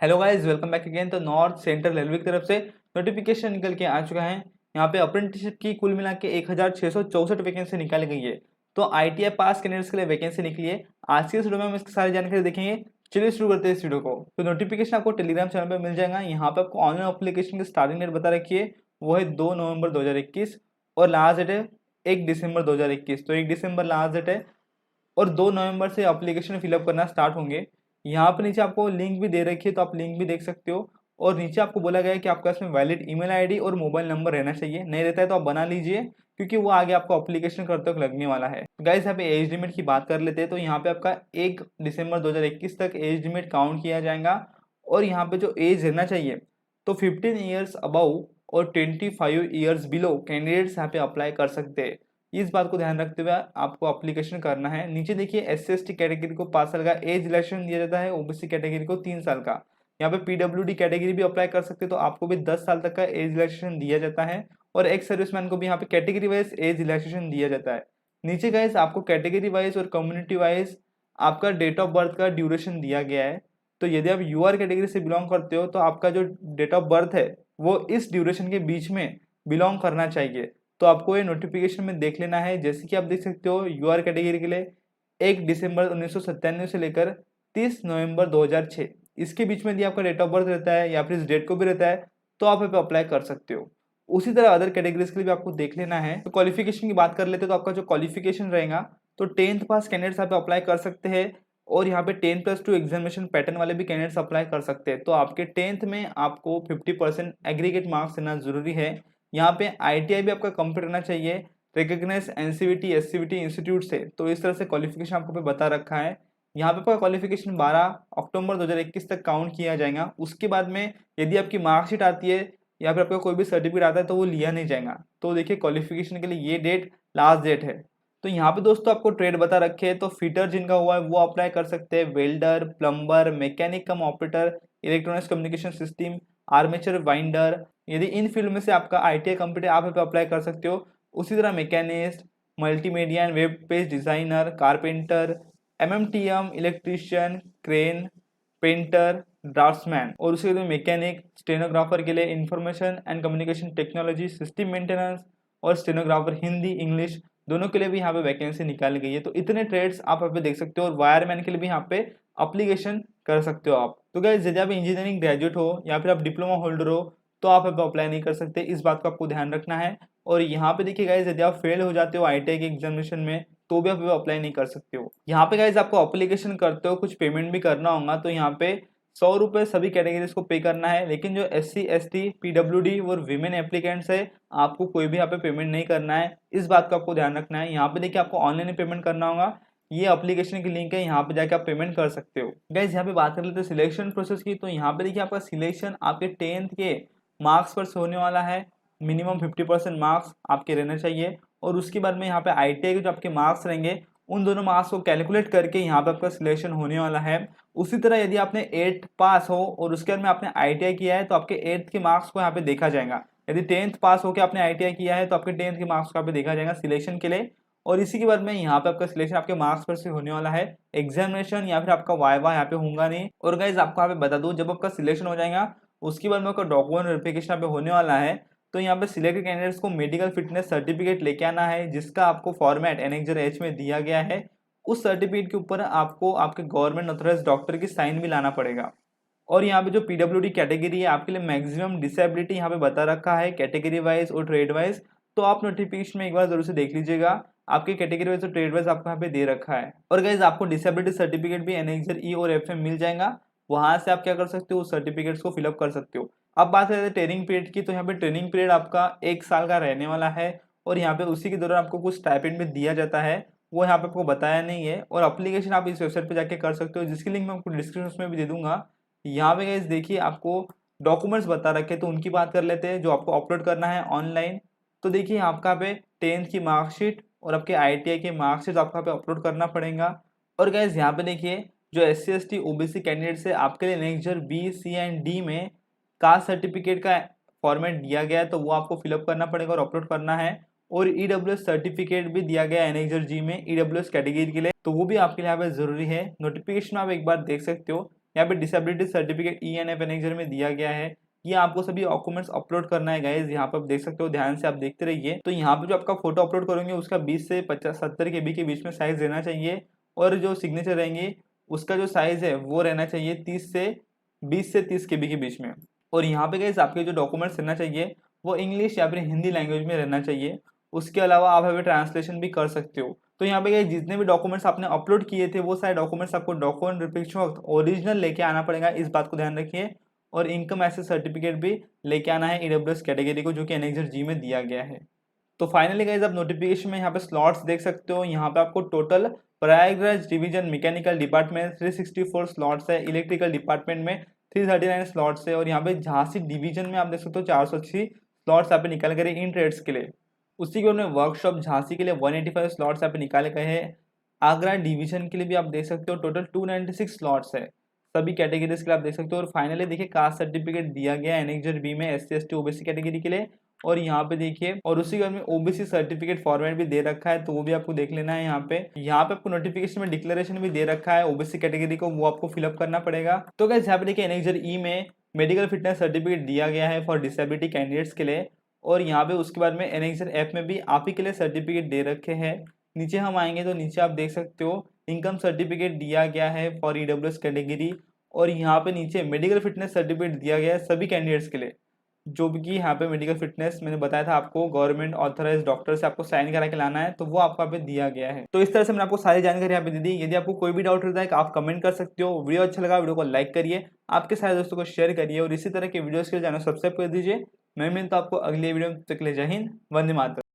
Hello guys, welcome back again. तो north central railway की तरफ से नोटिफिकेशन निकल के आ चुका है। यहाँ पे अप्रेंटिसशिप की कुल मिला के 1664 वैकेंसी निकाली गई है। तो आईटीआई पास कैंडिडेट्स के लिए वैकेंसी निकली है। आज के इस वीडियो में हम इसकी सारी जानकारी देखेंगे। चलिए शुरू करते हैं इस वीडियो को। तो नोटिफिकेशन आपको टेलीग्राम चैनल पर मिल जाएगा। यहाँ पे आपको ऑनलाइन अप्लीकेशन की स्टार्टिंग डेट बता रखी है, वो है 2 नवंबर 2021 और लास्ट डेट है 1 दिसंबर 2021। तो 1 दिसंबर लास्ट डेट है और 2 नवंबर से एप्लीकेशन फिलअप करना स्टार्ट होंगे। यहाँ पर नीचे आपको लिंक भी दे रखी है, तो आप लिंक भी देख सकते हो। और नीचे आपको बोला गया है कि आपका इसमें वैलिड ईमेल आईडी और मोबाइल नंबर रहना चाहिए। नहीं रहता है तो आप बना लीजिए, क्योंकि वो आगे आपको एप्लीकेशन करते वक्त लगने वाला है। गाइस, यहाँ पे एज लिमिट की बात कर लेते हैं। तो यहाँ पे आपका 1 दिसंबर 2021 तक एज लिमिट काउंट किया जाएगा। और यहाँ पे जो एज रहना चाहिए, तो 15 ईयर्स अबव और 25 ईयर्स बिलो कैंडिडेट्स यहाँ पे अप्लाई कर सकते हैं। इस बात को ध्यान रखते हुए आपको एप्लीकेशन करना है। नीचे देखिए, SC/ST कैटेगरी को 5 साल का एज रिलैक्सेशन दिया जाता है, ओबीसी कैटेगरी को 3 साल का। यहाँ पे पीडब्ल्यूडी कैटेगरी भी अप्लाई कर सकते हैं, तो आपको भी 10 साल तक का एज रिलैक्सेशन दिया जाता है। और एक्स सर्विसमैन को भी यहाँ पे कैटेगरी वाइज एज रिलैक्सेशन दिया जाता है। नीचे गाइस आपको कैटेगरी वाइज और कम्युनिटी वाइज आपका डेट ऑफ बर्थ का ड्यूरेशन दिया गया है। तो यदि आप यूआर कैटेगरी से बिलोंग करते हो, तो आपका जो डेट ऑफ बर्थ है वो इस ड्यूरेशन के बीच में बिलोंग करना चाहिए। तो आपको ये नोटिफिकेशन में देख लेना है। जैसे कि आप देख सकते हो, यूआर कैटेगरी के लिए 1 दिसंबर 1997 से लेकर 30 नवंबर 2006 इसके बीच में यदि आपका डेट ऑफ बर्थ रहता है या फिर इस डेट को भी रहता है, तो आप यहाँ पे अप्लाई कर सकते हो। उसी तरह अदर कैटेगरीज के लिए भी आपको देख लेना है। तो क्वालिफिकेशन की बात कर लेते हैं। तो आपका जो क्वालिफिकेशन रहेगा, तो 10th पास कैंडिडेट्स यहाँ पे अप्लाई कर सकते हैं। और यहाँ पे 10+2 एग्जामिनेशन पैटर्न वाले भी कैंडिडेट्स अप्लाई कर सकते हैं। तो आपके 10th में आपको 50% एग्रीगेट मार्क्स देना जरूरी है। यहाँ पे आईटीआई भी आपका कंप्लीट रहना चाहिए, रिकॉग्नाइज्ड एनसीवीटी एससीवीटी इंस्टीट्यूट से। तो इस तरह से क्वालिफिकेशन आपको पे बता रखा है। यहाँ पे आपका क्वालिफिकेशन 12 अक्टूबर 2021 तक काउंट किया जाएगा। उसके बाद में यदि आपकी मार्कशीट आती है या फिर आपका कोई भी सर्टिफिकेट आता है, तो वो लिया नहीं जाएगा। तो देखिए, क्वालिफिकेशन के लिए ये डेट लास्ट डेट है। तो यहाँ पे दोस्तों आपको ट्रेड बता रखे हैं। तो फिटर जिनका हुआ है वो अप्लाई कर सकते हैं, वेल्डर, प्लम्बर, मैकेनिक कम operator, electronics communication system, armature winder. यदि इन फील्ड में से आपका आईटीआई कंप्लीट है, आप यहाँ पे अप्लाई कर सकते हो। उसी तरह machinist, multimedia and web page designer, carpenter, MMTM, electrician, crane, painter, draughtsman. और उसके लिए मैकेनिक, स्टेनोग्राफर के लिए information and communication technology, system maintenance और स्टेनोग्राफर हिंदी इंग्लिश दोनों के लिए भी यहाँ पे वैकेंसी निकाली गई है। तो इतने ट्रेड्स आप यहाँ पे देख सकते हो। और वायरमैन के लिए भी यहाँ पे अप्लीकेशन कर सकते हो आप। तो गाइस, यदि आप इंजीनियरिंग ग्रेजुएट हो या फिर आप डिप्लोमा होल्डर हो, तो आप यहाँ पे अप्लाई नहीं कर सकते। इस बात का आपको ध्यान रखना है। और यहाँ पे देखिए गाइस, यदि आप फेल हो जाते हो आईटीआई के एग्जामिनेशन में, तो भी आप अप्लाई नहीं कर सकते हो। यहाँ पे गाइस आपको अप्लीकेशन करते हो कुछ पेमेंट भी करना होगा। तो यहाँ पे 100 रुपये सभी कैटेगरीज को पे करना है। लेकिन जो SC/ST पीडब्ल्यूडी और विमेन एप्लीकेंट्स है, आपको कोई भी यहाँ पे पेमेंट नहीं करना है। इस बात का आपको ध्यान रखना है। यहाँ पे देखिए, आपको ऑनलाइन पेमेंट करना होगा। ये एप्लीकेशन की लिंक है, यहाँ पे जाके आप पेमेंट कर सकते हो। गाइस, यहाँ पे बात कर लेते हैं सिलेक्शन प्रोसेस की। तो यहाँ पे देखिए, आपका सिलेक्शन आपके 10th के मार्क्स पर से होने वाला है। मिनिमम 50% मार्क्स आपके रहने चाहिए। और उसके बाद में यहाँ पे आईटीआई के जो आपके मार्क्स रहेंगे, उन दोनों मार्क्स को कैलकुलेट करके यहाँ पे आपका सिलेक्शन होने वाला है। उसी तरह यदि आपने 8th पास हो और उसके बाद में आपने आईटीआई किया है, तो आपके 8th के मार्क्स को यहाँ पे देखा जाएगा। यदि 10th पास होकर आपने आईटीआई किया है, तो आपके 10th के मार्क्स को यहाँ पे देखा जाएगा सिलेक्शन के लिए। और इसी के बाद में यहाँ पे आपका सिलेक्शन आपके मार्क्स पर से होने वाला है। एग्जामिनेशन या फिर आपका वाइवा यहाँ पे होगा नहीं। और गाइज आपको यहाँ पे बता दूं, जब आपका सिलेक्शन हो जाएगा, उसके बाद में आपका डॉक्यूमेंट वेरिफिकेशन यहाँ पे होने वाला है। तो यहाँ पे सिलेक्टेड कैंडिडेट्स को मेडिकल फिटनेस सर्टिफिकेट लेके आना है, जिसका आपको फॉर्मेट एनेक्जर H में दिया गया है। उस सर्टिफिकेट के ऊपर आपको आपके गवर्नमेंट ऑथराइज्ड डॉक्टर की साइन भी लाना पड़ेगा। और यहाँ पे जो पीडब्ल्यूडी कैटेगरी है, आपके लिए मैक्सिमम डिसेबिलिटी यहाँ पे बता रखा है कैटेगरी वाइज और ट्रेड वाइज। तो आप नोटिफिकेशन में एक बार जरूर से देख लीजिएगा, आपके कैटेगरी वाइज और ट्रेड वाइज आपको यहाँ पे दे रखा है। और गाइज, आपको डिसेबिलिटी सर्टिफिकेट भी एनेक्जर E और F में मिल जाएगा। वहां से आप क्या कर सकते हो, उस सर्टिफिकेट्स को फिलअप कर सकते हो। अब बात करते हैं ट्रेनिंग पीरियड की। तो यहाँ पे ट्रेनिंग पीरियड आपका 1 साल का रहने वाला है। और यहाँ पे उसी के दौरान आपको कुछ स्टाइपेंड भी दिया जाता है, वो यहाँ पे आपको बताया नहीं है। और एप्लीकेशन आप इस वेबसाइट पे जाके कर सकते हो, जिसकी लिंक मैं आपको डिस्क्रिप्शन में भी दे दूंगा। यहाँ पे गाइस देखिए, आपको डॉक्यूमेंट्स बता रखे, तो उनकी बात कर लेते हैं जो आपको अपलोड करना है ऑनलाइन। तो देखिए, आपका पे 10th की मार्कशीट और आपके आईटीआई की मार्कशीट आपको पे अपलोड करना पड़ेगा। और गाइस यहाँ पे देखिए, जो SC/ST OBC कैंडिडेट्स है, आपके लिए annexure B, C and D में कास्ट सर्टिफिकेट का फॉर्मेट दिया गया है, तो वो आपको फिलअप करना पड़ेगा और अपलोड करना है। और EWS सर्टिफिकेट भी दिया गया है एनेक्जर G में EWS कैटेगरी के लिए, तो वो भी आपके लिए यहाँ पे जरूरी है। नोटिफिकेशन आप एक बार देख सकते हो। यहाँ पे डिसेबिलिटी सर्टिफिकेट ENF एनेक्जर में दिया गया है। ये आपको सभी डॉक्यूमेंट्स अपलोड करना है गाइज। यहाँ पे आप देख सकते हो, ध्यान से आप देखते रहिए। तो यहाँ पे जो आपका फोटो अपलोड करोगे उसका 20 से 70 KB के बीच में साइज रहना चाहिए, और जो सिग्नेचर रहेंगे उसका जो साइज है वो रहना चाहिए 20 से 30 KB के बीच में। और यहाँ पे गाइज आपके जो डॉक्यूमेंट्स रहना चाहिए वो इंग्लिश या फिर हिंदी लैंग्वेज में रहना चाहिए। उसके अलावा आप अभी ट्रांसलेशन भी कर सकते हो। तो यहाँ पे जितने भी डॉक्यूमेंट्स आपने अपलोड किए थे वो सारे डॉक्यूमेंट्स आपको डॉक्यूमेंट वेरिफिकेशन वक्त ओरिजिनल लेके आना पड़ेगा, इस बात को ध्यान रखिए। और इनकम एसेस सर्टिफिकेट भी लेके आना है EWS कैटेगरी को, जो कि एनेक्जर जी में दिया गया है। तो फाइनली गाइज आप नोटिफिकेशन में यहाँ पे स्लॉट्स देख सकते हो। यहाँ पे आपको total Prayagraj division mechanical department 364 slots है, इलेक्ट्रिकल डिपार्टमेंट में 339 स्लॉट्स है, और यहाँ पे झांसी डिवीजन में आप देख सकते हो 480 स्लॉट्स यहाँ पे निकाले गए इन ट्रेड्स के लिए। उसी के उन्होंने वर्कशॉप झांसी के लिए 185 स्लॉट्स यहाँ पे निकाले गए हैं। आगरा डिवीजन के लिए भी आप देख सकते हो टोटल 296 स्लॉट्स है, सभी कैटेगरीज के लिए आप देख सकते हो। और फाइनली देखिए कास्ट सर्टिफिकेट दिया गया है एनेक्जर बी में SC ST OBC कैटेगरी के लिए। और यहाँ पे देखिए, और उसी में OBC सर्टिफिकेट फॉर्मेट भी दे रखा है, तो वो भी आपको देख लेना है। यहाँ पे आपको नोटिफिकेशन में डिक्लेरेशन भी दे रखा है OBC कैटेगरी को, वो आपको फिलअप करना पड़ेगा। तो गाइस यहाँ पे देखिए एनेक्जर ई में मेडिकल फिटनेस सर्टिफिकेट दिया गया है फॉर डिसेबिलिटी कैंडिडेट्स के लिए। और यहाँ पे उसके बाद में एनेक्जर ऐप में भी आप ही के लिए सर्टिफिकेट दे रखे हैं। नीचे हम आएंगे तो नीचे आप देख सकते हो इनकम सर्टिफिकेट दिया गया है फॉर EWS कैटेगरी। और यहाँ पे नीचे मेडिकल फिटनेस सर्टिफिकेट दिया गया है सभी कैंडिडेट्स के लिए, जो कि यहाँ पे मेडिकल फिटनेस मैंने बताया था आपको गवर्नमेंट ऑथराइज डॉक्टर से आपको साइन करा के लाना है, तो वो आपको यहाँ पे दिया गया है। तो इस तरह से मैंने आपको सारी जानकारी यहाँ पे दे दी। यदि आपको कोई भी डाउट रहता है आप कमेंट कर सकते हो। वीडियो अच्छा लगा वीडियो को लाइक करिए, आपके सारे दोस्तों को शेयर करिए, और इसी तरह के वीडियोस के लिए चैनल सब्सक्राइब कर दीजिए। मैं मिलता हूं आपको अगले वीडियो में, तक के लिए जय हिंद, वंदे मातरम।